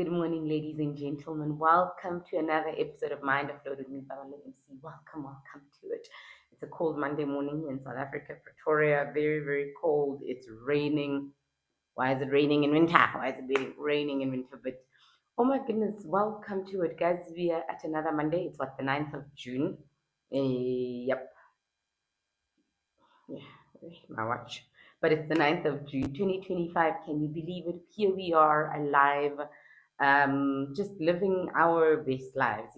Good morning, ladies and gentlemen. Welcome to another episode of Mind Upload with me, Bawala MC. Welcome to it. It's a cold Monday morning in South Africa, Pretoria. Very, very cold. It's raining. Why is it raining in winter? Why is it raining in winter? But oh my goodness, welcome to it, guys. We are at another Monday. It's what, the 9th of June? Yep. Yeah, where's my watch? But it's the 9th of June, 2025. Can you believe it? Here we are alive, just living our best lives,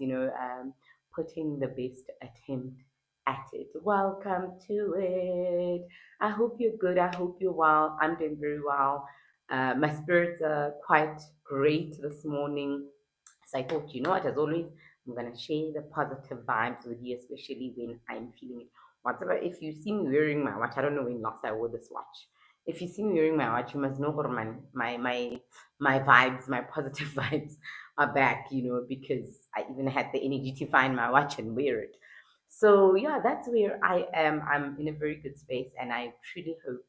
putting the best attempt at it. Welcome to it. I hope you're good. I hope you're well. I'm doing very well. My spirits are quite great this morning. So I thought, as always, I'm going to share the positive vibes with you, especially when I'm feeling it. Whatever, if you see me wearing my watch, I don't know when last I wore this watch. If you see me wearing my watch, you must know that my vibes, my positive vibes are back, because I even had the energy to find my watch and wear it. So yeah, that's where I am. I'm in a very good space, and I truly hope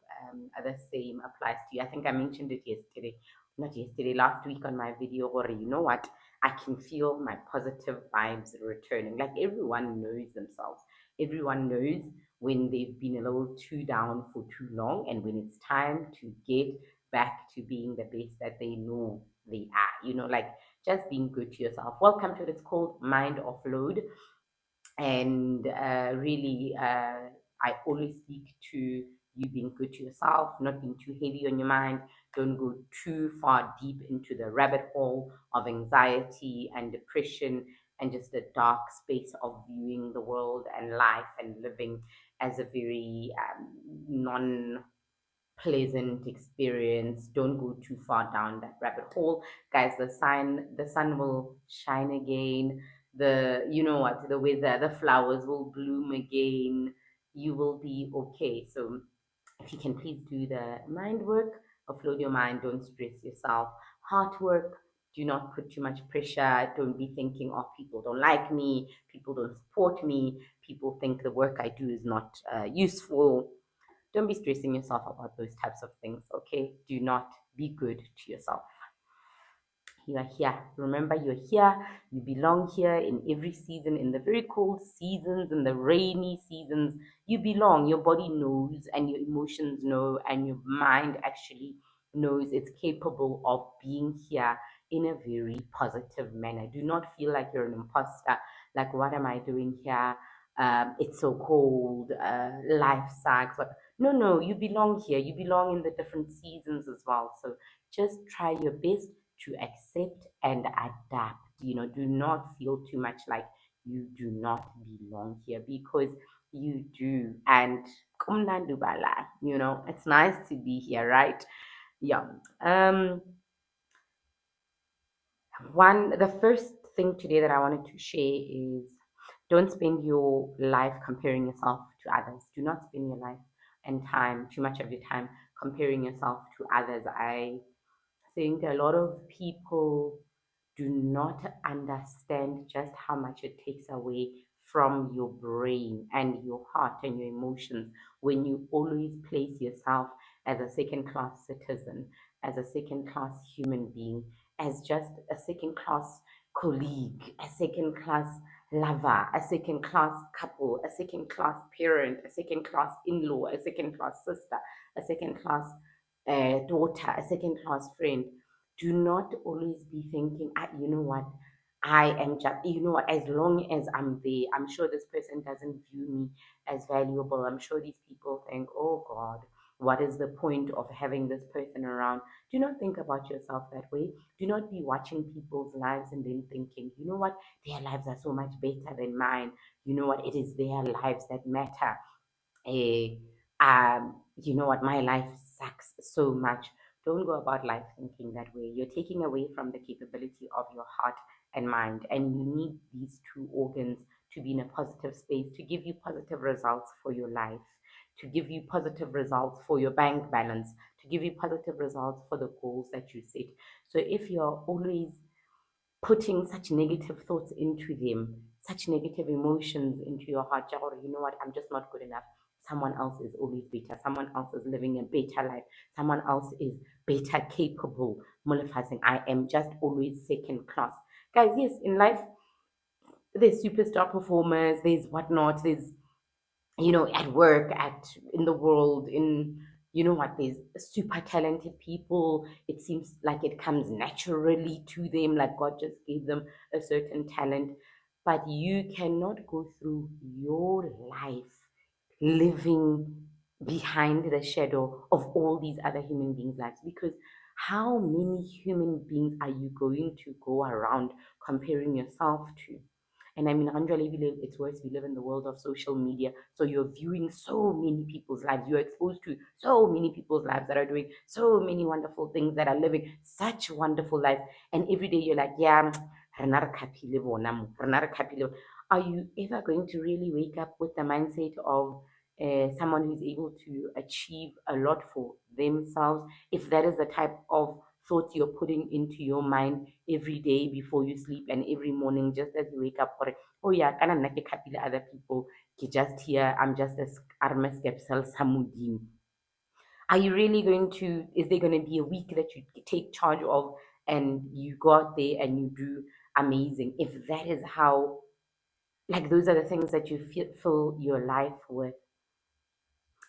the same applies to you. I think I mentioned it yesterday, not yesterday, last week on my video. Or you know what? I can feel my positive vibes returning. Like everyone knows themselves. Everyone knows when they've been a little too down for too long and when it's time to get back to being the best that they know they are. Like just being good to yourself. Welcome to it. It's called Mind Offload. And really, I always speak to you being good to yourself, not being too heavy on your mind. Don't go too far deep into the rabbit hole of anxiety and depression and just a dark space of viewing the world and life and living as a very non pleasant experience. Don't go too far down that rabbit hole, guys. The sun will shine again. The weather, the flowers will bloom again. You will be okay. So if you can please do the mind work, offload your mind, don't stress yourself. Heart work, do not put too much pressure. Don't be thinking, oh, people don't like me, people don't support me, people think the work I do is not useful. Don't be stressing yourself about those types of things, okay? Do not be good to yourself. You are here. Remember, you're here. You belong here in every season, in the very cold seasons, in the rainy seasons. You belong. Your body knows, and your emotions know, and your mind actually knows it's capable of being here in a very positive manner. Do not feel like you're an imposter. Like, what am I doing here? It's so cold. Life sucks. But no, you belong here. You belong in the different seasons as well. So just try your best to accept and adapt. Do not feel too much like you do not belong here, because you do. And kumnandi bala, it's nice to be here, right? Yeah. The first thing today that I wanted to share is, don't spend your life comparing yourself to others. Do not spend your life and time, too much of your time, comparing yourself to others. I think a lot of people do not understand just how much it takes away from your brain and your heart and your emotions when you always place yourself as a second class citizen, as a second class human being, as just a second class colleague, a second class lover, a second class couple, a second class parent, a second class in law, a second class sister, a second class daughter, a second class friend. Do not always be thinking, you know what, I am just, as long as I'm there, I'm sure this person doesn't view me as valuable. I'm sure these people think, oh God, what is the point of having this person around? Do not think about yourself that way. Do not be watching people's lives and then thinking, you know what, their lives are so much better than mine. You know what, it is their lives that matter. eh, you know what, my life sucks so much. Don't go about life thinking that way. You're taking away from the capability of your heart and mind, and you need these two organs to be in a positive space to give you positive results for your life, to give you positive results for your bank balance, to give you positive results for the goals that you set. So if you're always putting such negative thoughts into them, such negative emotions into your heart, or you know what, I'm just not good enough. Someone else is always better. Someone else is living a better life. Someone else is better capable. molifying. I am just always second class. Guys, yes, in life, there's superstar performers, there's whatnot, there's, at work, in the world, there's super talented people. It seems like it comes naturally to them, like God just gave them a certain talent. But you cannot go through your life living behind the shadow of all these other human beings' lives, because how many human beings are you going to go around comparing yourself to? And I mean, Anjali, it's worse. We live in the world of social media. So you're viewing so many people's lives. You're exposed to so many people's lives that are doing so many wonderful things, that are living such wonderful lives. And every day you're like, yeah, rena re kgaphile bona mo, rena re kgaphile bona. Are you ever going to really wake up with the mindset of someone who's able to achieve a lot for themselves, if that is the type of thoughts you're putting into your mind every day before you sleep and every morning just as you wake up for it? Oh yeah, kana nna ke khapile other people, ke just here, I'm just a arme skepsel sa Modimo. Are you really going to, is there going to be a week that you take charge of and you go out there and you do amazing? If that is how, like, those are the things that you fill your life with.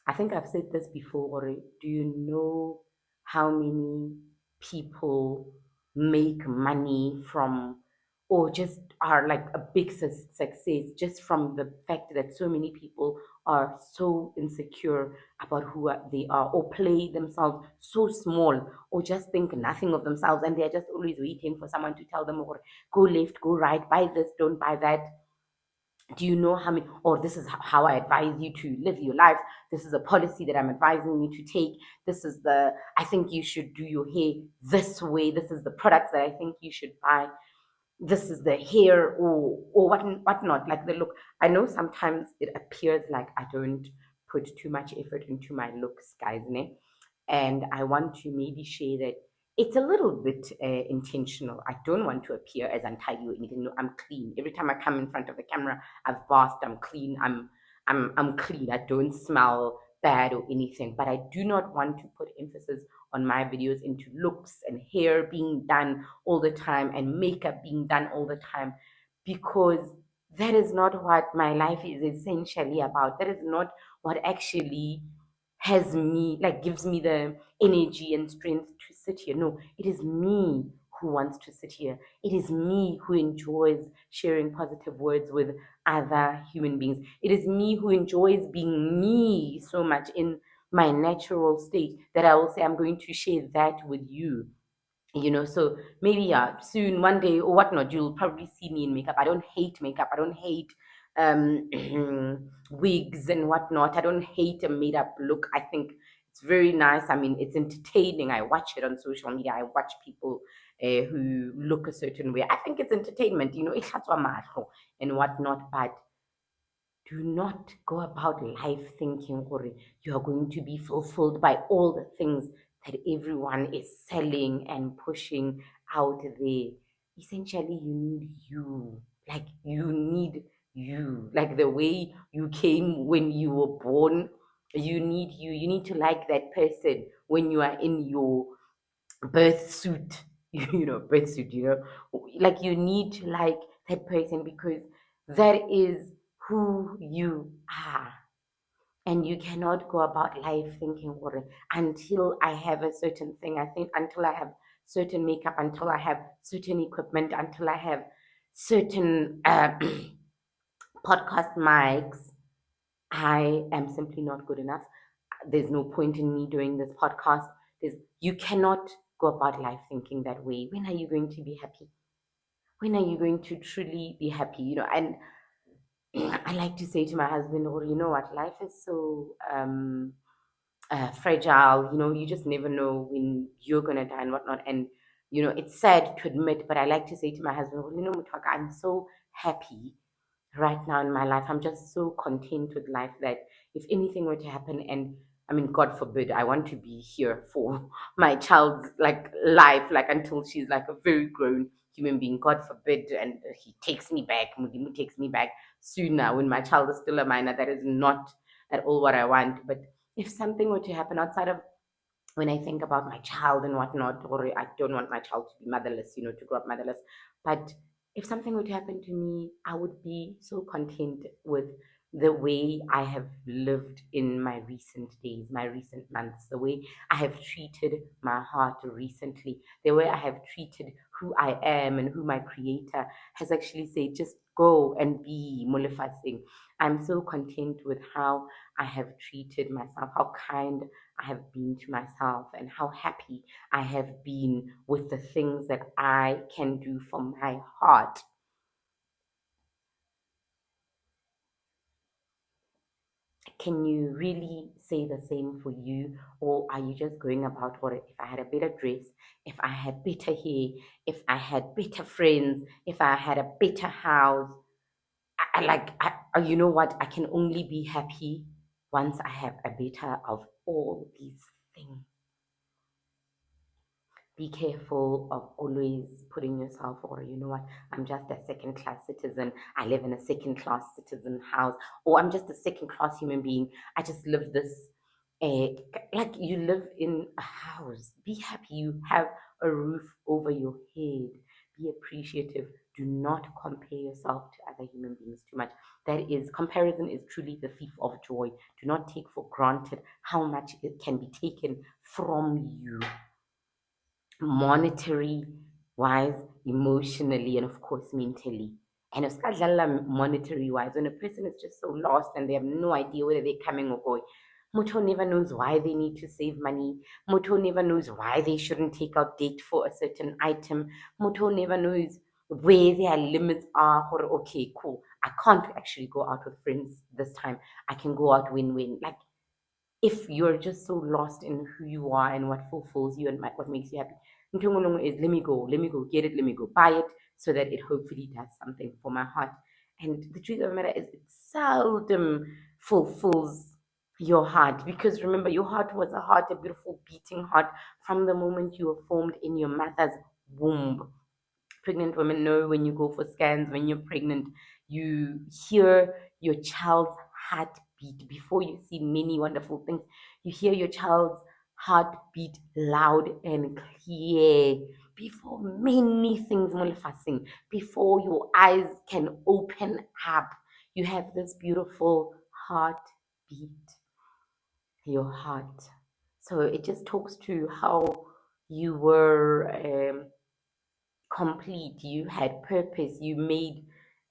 I think I've said this before, or do you know how many people make money from, or just are like a big success just from the fact that so many people are so insecure about they are, or play themselves so small, or just think nothing of themselves, and they're just always waiting for someone to tell them, or go left, go right, buy this, don't buy that. Do you know how many, or this is how I advise you to live your life, this is a policy that I'm advising you to take, this is the, I think you should do your hair this way, this is the products that I think you should buy, this is the hair, or what not, like the look. I know sometimes it appears like I don't put too much effort into my looks, guys, ne? And I want to maybe share that it's a little bit intentional. I don't want to appear as untidy or anything. No, I'm clean. Every time I come in front of the camera, I've bathed, I'm clean, I'm clean. I don't smell bad or anything. But I do not want to put emphasis on my videos into looks and hair being done all the time and makeup being done all the time, because that is not what my life is essentially about. That is not what actually has me, like, gives me the energy and strength to sit here. No, it is me who wants to sit here. It is me who enjoys sharing positive words with other human beings. It is me who enjoys being me so much in my natural state that I will say I'm going to share that with you. So maybe, yeah, soon, one day or whatnot, you'll probably see me in makeup. I don't hate makeup. I don't hate um wigs and whatnot. I don't hate a made up look. I think it's very nice. I mean, it's entertaining. I watch it on social media. I watch people who look a certain way. I think it's entertainment, ihlatswa mahlo and whatnot. But do not go about life thinking or you are going to be fulfilled by all the things that everyone is selling and pushing out there. Essentially, you need you. Like, you need you. Like the way you came when you were born. You need you. You need to like that person when you are in your birth suit, birth suit, like you need to like that person because that is who you are. And you cannot go about life thinking, "Well, until I have a certain thing, I think until I have certain makeup, until I have certain equipment, until I have certain podcast mics, I am simply not good enough. There's no point in me doing this podcast." You cannot go about life thinking that way. When are you going to be happy? When are you going to truly be happy? And I like to say to my husband, "Oh, you know what? Life is so fragile. You just never know when you're gonna die and whatnot." And it's sad to admit, but I like to say to my husband, "Oh, Mutwaka, I'm so happy right now in my life. I'm just so content with life that if anything were to happen, and I mean, God forbid, I want to be here for my child's like life, like until she's like a very grown human being. God forbid, and he takes me back, Mudimu takes me back sooner when my child is still a minor. That is not at all what I want. But if something were to happen outside of when I think about my child and whatnot, or I don't want my child to be motherless, to grow up motherless. But if something would happen to me, I would be so content with the way I have lived in my recent days, my recent months, the way I have treated my heart recently, the way I have treated who I am and who my creator has actually said, just go and be Mulifasing. I'm so content with how I have treated myself, how kind I have been to myself, and how happy I have been with the things that I can do from my heart. Can you really say the same for you? Or are you just going about what if I had a better dress, if I had better hair, if I had better friends, if I had a better house? You know what? I can only be happy once I have a better of all these things. Be careful of always putting yourself, or you know what, I'm just a second class citizen, I live in a second class citizen house, or I'm just a second class human being, I just live this uh, like you live in a house. Be happy you have a roof over your head. Be appreciative. Do not compare yourself to other human beings too much. That is, comparison is truly the thief of joy. Do not take for granted how much it can be taken from you, monetary wise, emotionally, and of course mentally. And especially monetary wise, when a person is just so lost and they have no idea whether they're coming or going. Moto never knows why they need to save money. Moto never knows why they shouldn't take out debt for a certain item. Moto never knows where their limits are. Or okay, cool. I can't actually go out with friends this time. I can go out win-win. Like if you're just so lost in who you are and what fulfills you and what makes you happy, Ntungulungu is let me go get it, let me go buy it so that it hopefully does something for my heart. And the truth of the matter is, it seldom fulfills your heart, because remember, your heart was a heart, a beautiful beating heart, from the moment you were formed in your mother's womb. Pregnant women know when you go for scans, when you're pregnant, you hear your child's heartbeat before you see many wonderful things. You hear your child's heartbeat loud and clear before many things manifesting, before your eyes can open up. You have this beautiful heartbeat, your heart. So it just talks to how you were. Complete, you had purpose, you made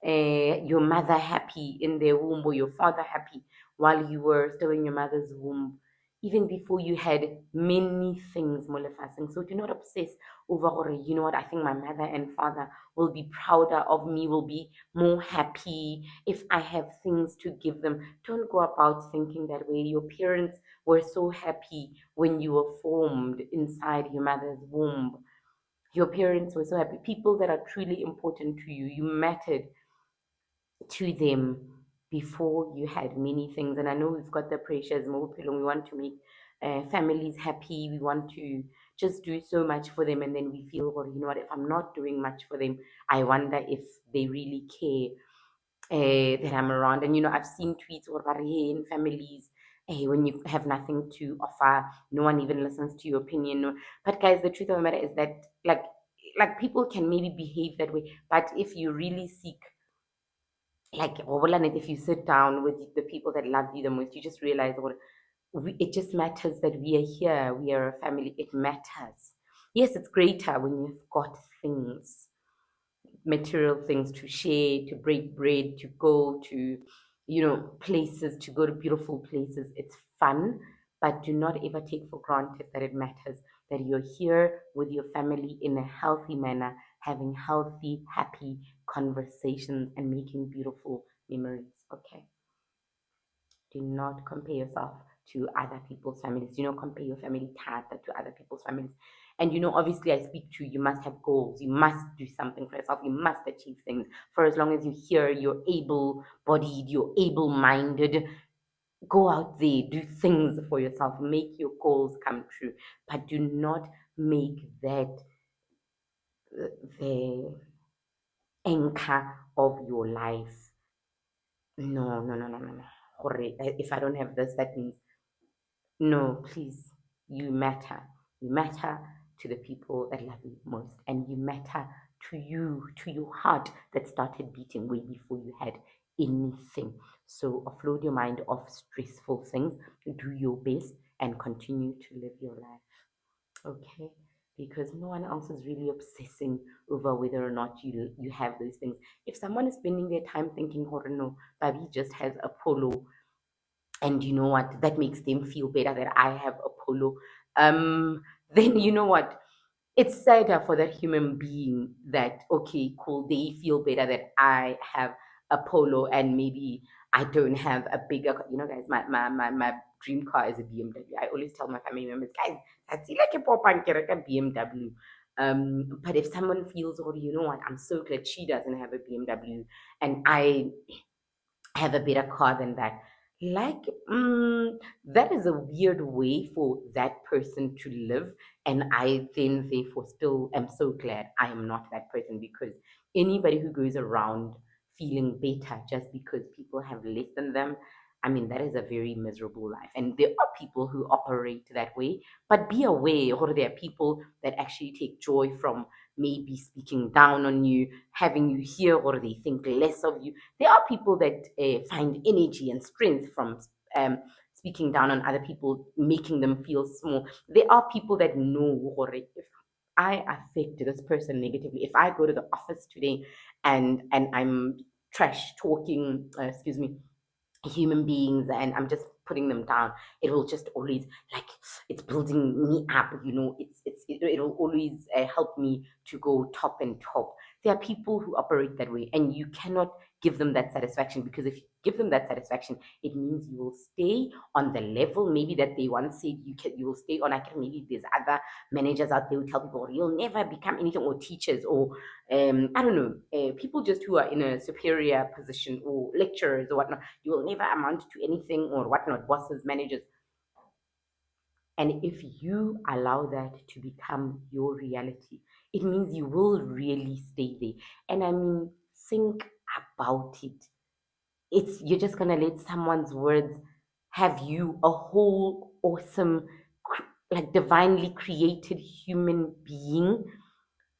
your mother happy in their womb, or your father happy while you were still in your mother's womb, even before you had many things molefasing. So do not obsess over, or you know what, I think my mother and father will be prouder of me, will be more happy if I have things to give them. Don't go about thinking that way. Your parents were so happy when you were formed inside your mother's womb. Your parents were so happy. People that are truly important to you, you mattered to them before you had many things. And I know we've got the pressures, we want to make families happy. We want to just do so much for them. And then we feel, well, you know what, if I'm not doing much for them, I wonder if they really care that I'm around. And I've seen tweets or in families, when you have nothing to offer, no one even listens to your opinion. But guys, the truth of the matter is that like people can maybe behave that way, but if you really seek, like if you sit down with the people that love you the most, you just realize what it just matters that we are here, we are a family. It matters. Yes, it's greater when you've got things, material things to share, to break bread, to go to, places, to go to beautiful places. It's fun, but do not ever take for granted that it matters, that you're here with your family in a healthy manner, having healthy, happy conversations and making beautiful memories. Okay. Do not compare yourself to other people's families. Do not compare your family tata to other people's families. And obviously, I speak to you, you must have goals. You must do something for yourself. You must achieve things. For as long as you're here, you're able bodied, you're able minded. Go out there, do things for yourself, make your goals come true. But do not make that the anchor of your life. No, no, no, no, no, no. If I don't have this, that means no, please. You matter. You matter to the people that love you most, and you matter to you, to your heart that started beating way before you had anything. So offload your mind off stressful things, do your best, and continue to live your life. Okay? Because no one else is really obsessing over whether or not you have those things. If someone is spending their time thinking, oh no, Babi just has a polo, and you know what, that makes them feel better that I have a polo, then you know what, it's sadder for that human being that okay cool they feel better that I have a polo and maybe I don't have a bigger you know guys my dream car is a BMW. I always tell my family members, guys, that's like a pop and a BMW. But if someone feels, oh, you know what, I'm so glad she doesn't have a BMW and I have a better car than that. Like, that is a weird way for that person to live. And I then, therefore, still am so glad I am not that person because anybody who goes around feeling better just because people have less than them, I mean, that is a very miserable life. And there are people who operate that way, but be aware, or there are people that actually take joy from maybe speaking down on you, having you hear, or they think less of you. There are people that find energy and strength from speaking down on other people, making them feel small. There are people that know, or if I affect this person negatively, if I go to the office today and I'm trash talking, excuse me, human beings and I'm just putting them down, it will just always like it's building me up, you know, it'll always help me to go top and top. There are people who operate that way and you cannot give them that satisfaction because if you give them that satisfaction it means you will stay on the level maybe that they once said you will stay on. I can maybe there's other managers out there who tell people you'll never become anything, or teachers, or I don't know, people just who are in a superior position or lecturers or whatnot, you will never amount to anything or whatnot, bosses, managers. And if you allow that to become your reality, it means you will really stay there. And I mean, think about it. It's you're just gonna let someone's words have you a whole awesome, like divinely created human being.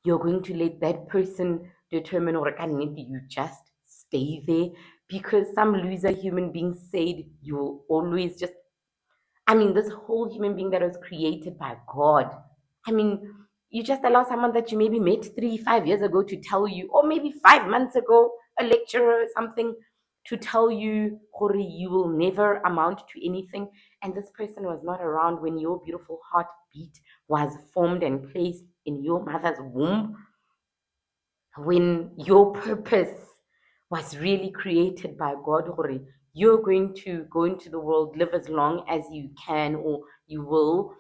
You're going to let that person determine or can you just stay there because some loser human being said you will always just, I mean, this whole human being that was created by God. I mean, you just allow someone that you maybe met 3, 5 years ago to tell you, or maybe 5 months ago, a lecturer or something, to tell you, Hori, you will never amount to anything. And this person was not around when your beautiful heartbeat was formed and placed in your mother's womb, when your purpose was really created by God, Hore, you're going to go into the world, live as long as you can or you will,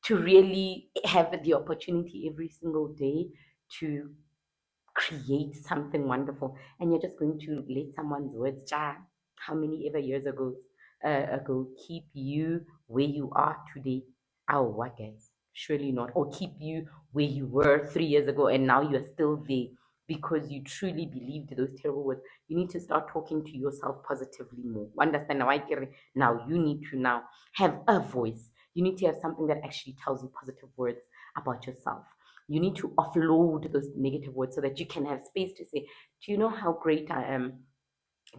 to really have the opportunity every single day to create something wonderful. And you're just going to let someone's words, how many ever years ago, keep you where you are today. Oh, what guys? Surely not. Or keep you where you were 3 years ago and now you're still there because you truly believed those terrible words. You need to start talking to yourself positively more. Understand now? Now you need to now have a voice. You need to have something that actually tells you positive words about yourself. You need to offload those negative words so that you can have space to say, do you know how great I am?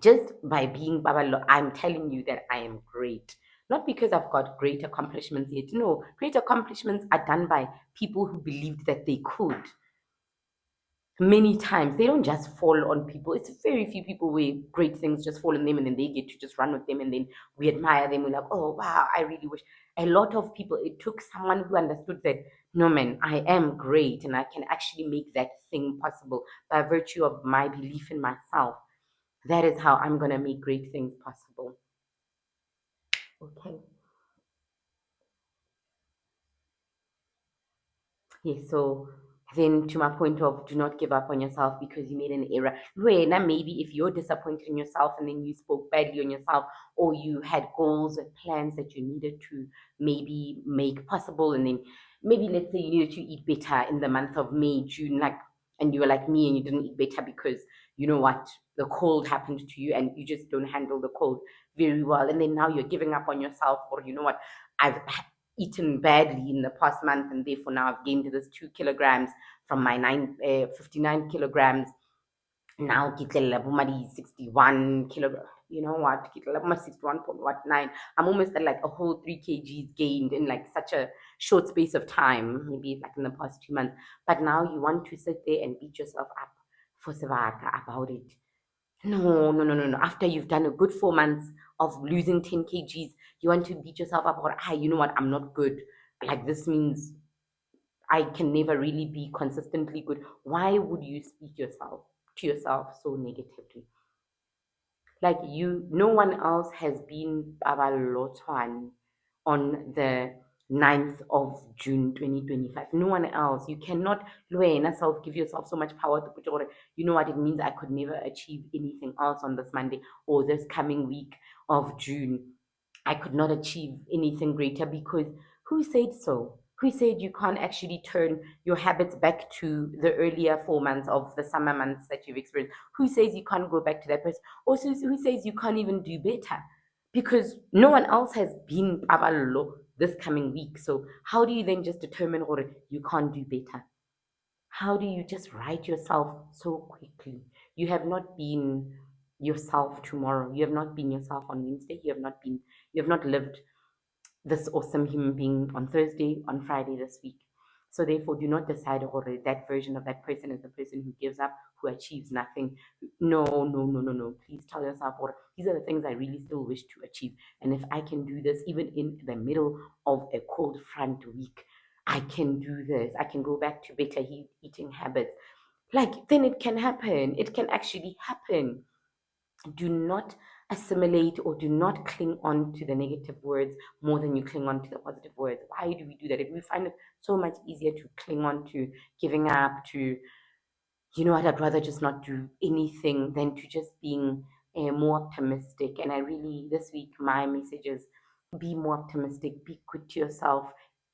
Just by being Babalo, I'm telling you that I am great. Not because I've got great accomplishments yet. No, great accomplishments are done by people who believed that they could. Many times they don't just fall on people. It's very few people where great things just fall on them and then they get to just run with them and then we admire them. We're like, oh wow, I really wish. A lot of people, it took someone who understood that no man, I am great and I can actually make that thing possible by virtue of my belief in myself. That is how I'm gonna make great things possible. Okay. Yes, so then to my point of do not give up on yourself because you made an error. Now maybe if you're disappointed in yourself and then you spoke badly on yourself, or you had goals and plans that you needed to maybe make possible, and then maybe let's say you needed to eat better in the month of May, June, like, and you were like me and you didn't eat better because you know what, the cold happened to you and you just don't handle the cold very well, and then now you're giving up on yourself, or you know what, I've eaten badly in the past month, and therefore now I've gained this 2 kilograms from my 59 kilograms. Now ke tlela bo madi 61 kilogram. You know what? Ke tlela bo ma 61.9. I'm almost at like a whole 3 kgs gained in like such a short space of time, maybe like in the past 2 months. But now you want to sit there and beat yourself up for Savaka about it. No, no, no, no, no. After you've done a good 4 months of losing 10 kgs, you want to beat yourself up about, you know what? I'm not good. Like, this means I can never really be consistently good. Why would you speak to yourself so negatively? Like, no one else has been Babalotwan on the 9th of June 2025. No one else. You cannot give yourself so much power to put your, you know what it means. I could never achieve anything else on this Monday or this coming week of June. I could not achieve anything greater, because who said so? Who said you can't actually turn your habits back to the earlier 4 months of the summer months that you've experienced? Who says you can't go back to that person? Also, who says you can't even do better? Because no one else has been Paballo this coming week. So how do you then just determine or you can't do better? How do you just write yourself so quickly? You have not been yourself tomorrow. You have not been yourself on Wednesday. You have not lived this awesome human being on Thursday, on Friday this week. So therefore, do not decide already that version of that person is the person who gives up, who achieves nothing. No, no, no, no, no. Please tell yourself, or these are the things I really still wish to achieve. And if I can do this, even in the middle of a cold front week, I can do this. I can go back to better eating habits. Like, then it can happen. It can actually happen. Do not assimilate or do not cling on to the negative words more than you cling on to the positive words. Why do we do that? If we find it so much easier to cling on to giving up, to, you know what, I'd rather just not do anything than to just being more optimistic. And I really, this week, my message is be more optimistic, be good to yourself.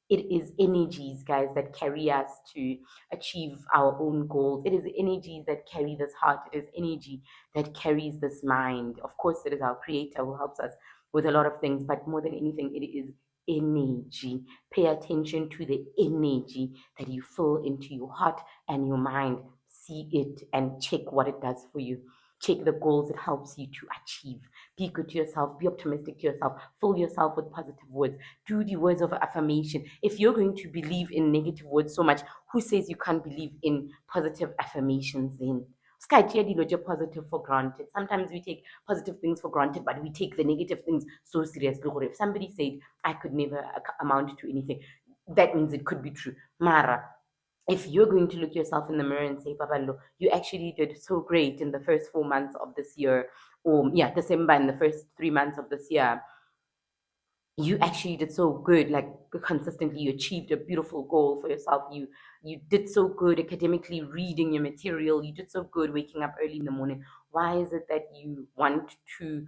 It is energies, guys, that carry us to achieve our own goals. It is energies that carry this heart. It is energy that carries this mind. Of course, it is our creator who helps us with a lot of things, but more than anything, it is energy. Pay attention to the energy that you fill into your heart and your mind. See it and check what it does for you. Check the goals it helps you to achieve. Be good to yourself. Be optimistic to yourself. Fill yourself with positive words. Do the words of affirmation. If you're going to believe in negative words so much, who says you can't believe in positive affirmations then? Positive for granted. Sometimes we take positive things for granted, but we take the negative things so seriously. If somebody said, I could never amount to anything, that means it could be true. Mara, if you're going to look yourself in the mirror and say, Babalo, you actually did so great in the first 4 months of this year, or December in the first 3 months of this year, you actually did so good, like consistently you achieved a beautiful goal for yourself. You did so good academically reading your material, you did so good waking up early in the morning. Why is it that you want to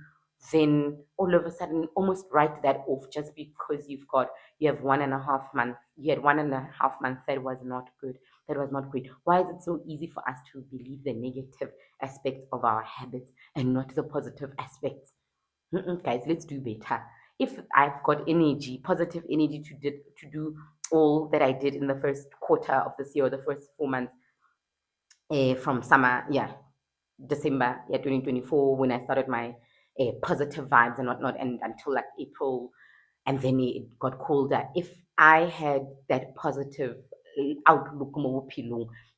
then all of a sudden almost write that off just because you have 1.5 months, you had 1.5 months that was not good, that was not great? Why is it so easy for us to believe the negative aspects of our habits and not the positive aspects? Guys, let's do better. If I've got energy, positive energy to do all that I did in the first quarter of this year, or the first 4 months, from summer, December, 2024, when I started my positive vibes and whatnot, and until like April, and then it got colder. If I had that positive outlook,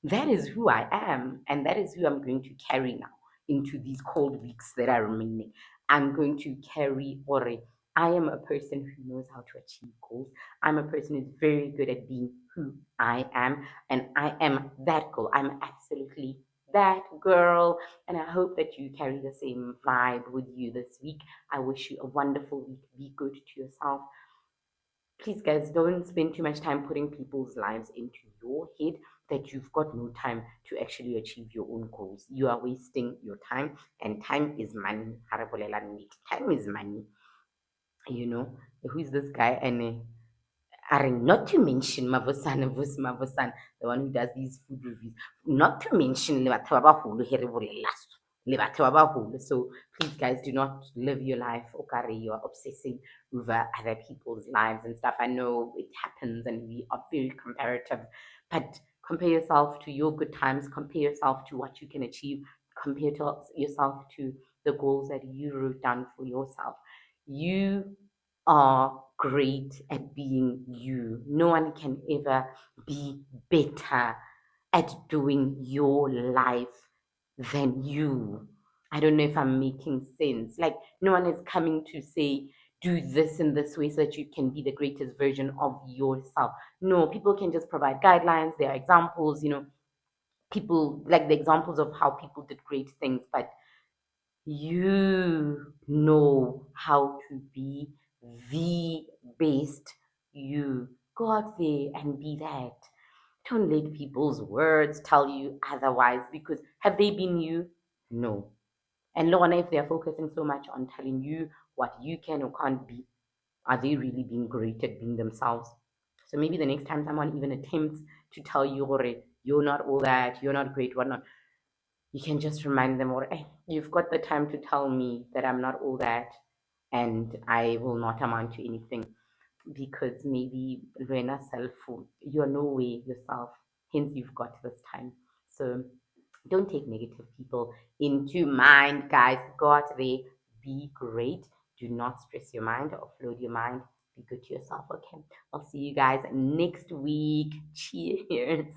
that is who I am, and that is who I'm going to carry now into these cold weeks that are remaining. I'm going to carry Ore. I am a person who knows how to achieve goals. I'm a person who's very good at being who I am, and I am that girl. I'm absolutely that girl, and I hope that you carry the same vibe with you this week. I wish you a wonderful week. Be good to yourself. Please, guys, don't spend too much time putting people's lives into your head that you've got no time to actually achieve your own goals. You are wasting your time, and time is money. Time is money. You know, who is this guy? And are not to mention Mavosana, the one who does these food reviews, not to mention le batho ba baholo he re bolela so. le batho ba baholo. So please, guys, do not live your life okare you are obsessing over other people's lives and stuff. I know it happens and we are very comparative, but compare yourself to your good times, compare yourself to what you can achieve, compare to yourself to the goals that you wrote down for yourself. You are great at being you. No one can ever be better at doing your life than you. I don't know if I'm making sense. Like, no one is coming to say, do this in this way so that you can be the greatest version of yourself. No, people can just provide guidelines, there are examples, people like the examples of how people did great things, but you know how to be the best you. Go out there and be that. Don't let people's words tell you otherwise because have they been you? No. And Lorna, if they're focusing so much on telling you what you can or can't be, are they really being great at being themselves? So maybe the next time someone even attempts to tell you, "Ore, you're not all that, you're not great, whatnot," you can just remind them, or hey, you've got the time to tell me that I'm not all that and I will not amount to anything because maybe Lorena self, you're no way yourself, hence you've got this time. So don't take negative people into mind, guys. Go out there, be great. Do not stress your mind, offload your mind. Be good to yourself, okay? I'll see you guys next week. Cheers.